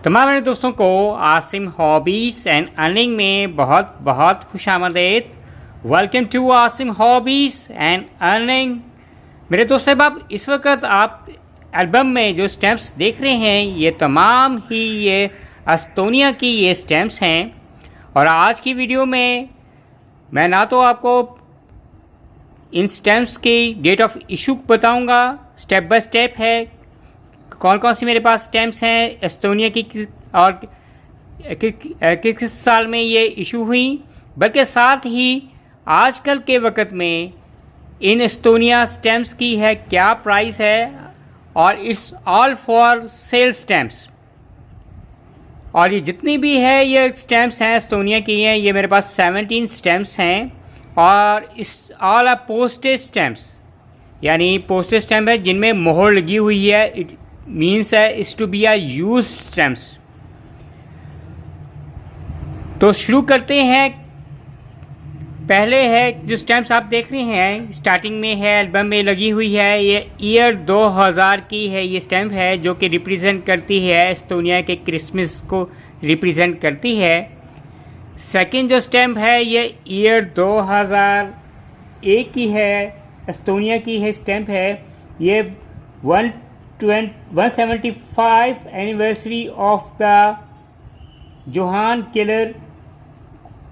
तमाम मेरे दोस्तों को आसिम हॉबीज़ एंड अर्निंग में बहुत बहुत खुशामदीद। Welcome to Asim hobbies and earning. मेरे दोस्त साहब, इस वक्त आप एल्बम में जो स्टैम्प्स देख रहे हैं ये तमाम ही ये एस्टोनिया की ये स्टैम्प्स हैं। और आज की वीडियो में मैं ना तो आपको इन स्टैम्प्स की डेट ऑफ इशू बताऊंगा, स्टेप बाय स्टेप है कौन कौन सी मेरे पास स्टैम्प्स हैं एस्टोनिया की और किस साल में ये इशू हुई, बल्कि साथ ही आजकल के वक्त में इन एस्टोनिया स्टैम्प्स की है क्या प्राइस है और it's all for sale stamps. और ये जितनी भी है ये स्टैम्प्स हैं एस्टोनिया की हैं, ये मेरे पास 17 स्टैम्प्स हैं और इस ऑल आर पोस्टेज स्टैम्प्स, यानी पोस्टेज स्टैम्प है जिनमें मोहर लगी हुई है। इट मीन्स है is to be a use stamps. तो शुरू करते हैं। पहले है जो स्टैम्प्स आप देख रहे हैं स्टार्टिंग में है एल्बम में लगी हुई है, ये ईयर 2000 की है। ये स्टैम्प है जो कि रिप्रेजेंट करती है एस्टोनिया के क्रिसमस को रिप्रेजेंट करती है। सेकंड जो स्टैम्प है ये ईयर 2001 की है, एस्टोनिया की है स्टैम्प है। ये 175 anniversary of the Johann Keller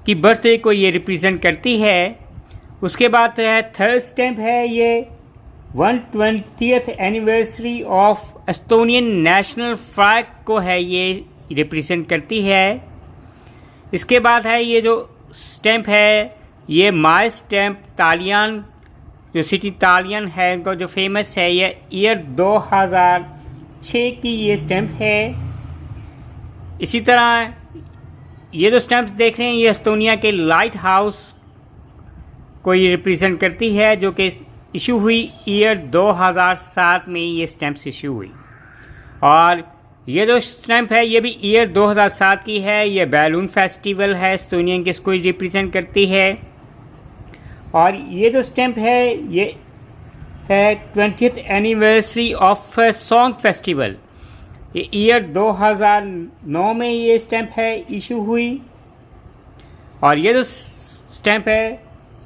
की बर्थडे को ये रिप्रेजेंट करती है। उसके बाद है थर्ड स्टैम्प है ये 120th anniversary of Estonian national flag को है ये रिप्रेजेंट करती है। इसके बाद है ये जो स्टैम्प है ये माय स्टैम्प तालियान, जो सिटी तालियन है उनको जो फेमस है, ये ईयर 2006 की ये स्टैम्प है। इसी तरह ये जो स्टैम्प देख रहे हैं ये एस्टोनिया के लाइट हाउस को ये रिप्रेजेंट करती है, जो कि इशू हुई ईयर 2007 में ये स्टैम्प्स इशू हुई। और ये जो स्टैम्प है ये भी ईयर 2007 की है। ये बैलून फेस्टिवल है एस्टोनियन के, इसको रिप्रेजेंट करती है। और ये जो स्टैम्प है ये है 20th anniversary of song festival, ये ईयर 2009 में ये स्टैम्प है इशू हुई। और ये जो स्टैम्प है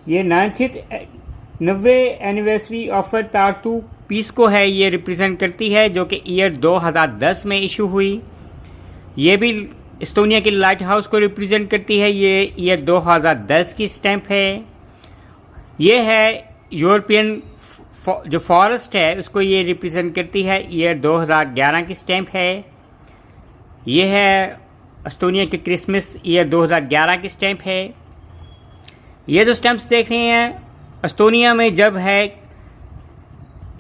ये 90 एनिवर्सरी ऑफ तारतू पीस को है ये रिप्रेजेंट करती है, जो कि ईयर 2010 में इशू हुई। ये भी एस्टोनिया के लाइट हाउस को रिप्रेजेंट करती है, ये ईयर 2010 की स्टैम्प है। ये है यूरोपियन जो फॉरेस्ट है उसको ये रिप्रेजेंट करती है, ईयर 2011 की स्टैम्प है। ये है एस्टोनिया के क्रिसमस, ईयर 2011 की स्टैम्प है। ये जो स्टैम्प्स देख रहे हैं एस्टोनिया में जब है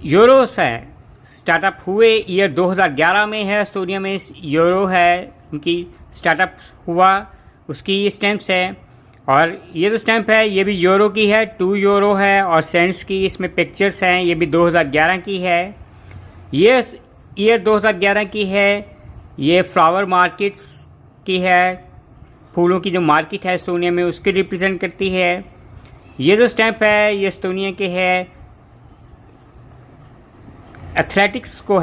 यूरोस है स्टार्टअप हुए, ईयर 2011 में है एस्टोनिया में यूरो है उनकी स्टार्टअप हुआ, उसकी ये स्टैम्प्स है। और ये जो स्टैम्प है ये भी यूरो की है, 2 यूरो है और सेंट्स की इसमें पिक्चर्स हैं, ये भी 2011 की है। ये ईयर 2011 की है। ये फ्लावर मार्केट्स की है, फूलों की जो मार्केट है एस्टोनिया में उसकी रिप्रेजेंट करती है। ये जो स्टैम्प है ये एस्टोनिया के है एथलेटिक्स को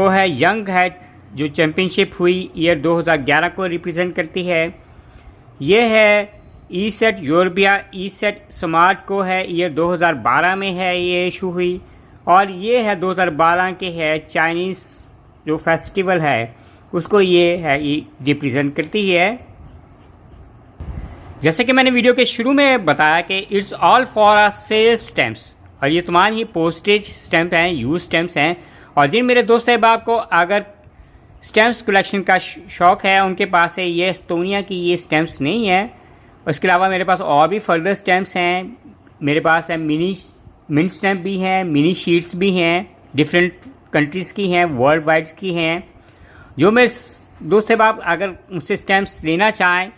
है यंग है जो चैम्पियनशिप हुई ईयर 2011 को रिप्रेजेंट करती है। ये है ई सेट यूरोपिया ई सेट स्मार्ट को है, ईयर 2012 में है ये इशू हुई। और ये है 2012 के है चाइनीज़ जो फेस्टिवल है उसको ये है रिप्रेजेंट करती है। जैसे कि मैंने वीडियो के शुरू में बताया कि it's all for a sale stamps, और ये तमाम ही पोस्टेज स्टैम्प हैं, यूज स्टैम्प्स हैं। और जिन मेरे दोस्त साहब को अगर स्टैम्प्स कलेक्शन का शौक़ है उनके पास है ये एस्टोनिया की ये स्टैम्प्स नहीं है। उसके अलावा मेरे पास और भी फर्दर स्टैम्प्स हैं। मेरे पास है मिनी स्टैम्प भी हैं, मिनी शीट्स भी हैं, डिफरेंट कंट्रीज़ की हैं, वर्ल्ड वाइड की हैं। जो मेरे दोस्त साहब अगर मुझसे स्टैम्प्स लेना चाहें,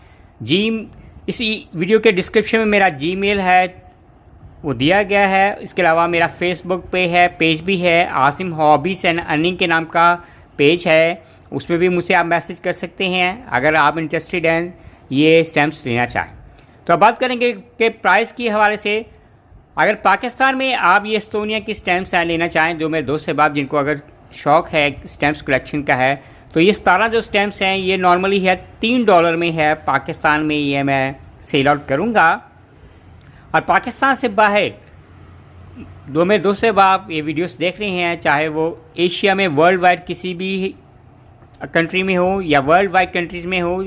इसी वीडियो के डिस्क्रिप्शन में मेरा जीमेल है वो दिया गया है। इसके अलावा मेरा फेसबुक पेज भी है, आसिम हॉबीज़ एंड अर्निंग के नाम का पेज है, उसमें भी मुझसे आप मैसेज कर सकते हैं अगर आप इंटरेस्टेड हैं ये स्टैम्प्स लेना चाहें। तो अब बात करेंगे कि प्राइस के हवाले से। अगर पाकिस्तान में आप ये एस्टोनिया की स्टैम्प्स लेना चाहें, जो मेरे दोस्त साहब जिनको अगर शौक़ है स्टैम्प्स कलेक्शन का है, तो ये 17 जो स्टैम्प्स हैं ये नॉर्मली है $3 में है। पाकिस्तान में ये मैं सेल आउट करूँगा। और पाकिस्तान से बाहर मेरे दोस्तों आप ये वीडियोस देख रहे हैं, चाहे वो एशिया में वर्ल्ड वाइड किसी भी कंट्री में हो या वर्ल्ड वाइड कंट्रीज में हो,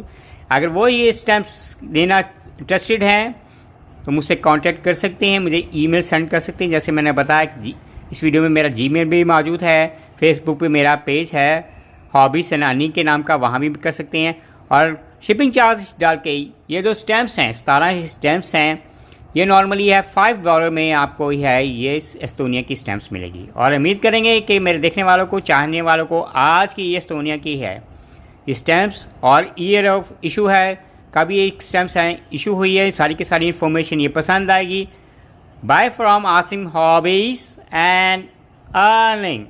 अगर वो ये स्टैम्प्स देना इंटरेस्टेड हैं तो मुझसे कांटेक्ट कर सकते हैं, मुझे ईमेल सेंड कर सकते हैं। जैसे मैंने बताया कि इस वीडियो में मेरा जीमेल भी मौजूद है, फेसबुक पे मेरा पेज है हॉबी सनानी के नाम का, वहाँ भी कर सकते हैं। और शिपिंग चार्ज डाल के ये जो स्टैम्प्स हैं 17 स्टैम्प्स हैं ये नॉर्मली है $5 में आपको है ये एस्तोनिया की स्टैम्प्स मिलेगी। और उम्मीद करेंगे कि मेरे देखने वालों को, चाहने वालों को आज की ये एस्तोनिया की है स्टैम्प्स और ईयर ऑफ इशू है, कभी एक स्टैम्प्स हैं इशू हुई है, सारी की सारी इन्फॉर्मेशन ये पसंद आएगी। Bye from Asim hobbies and earning.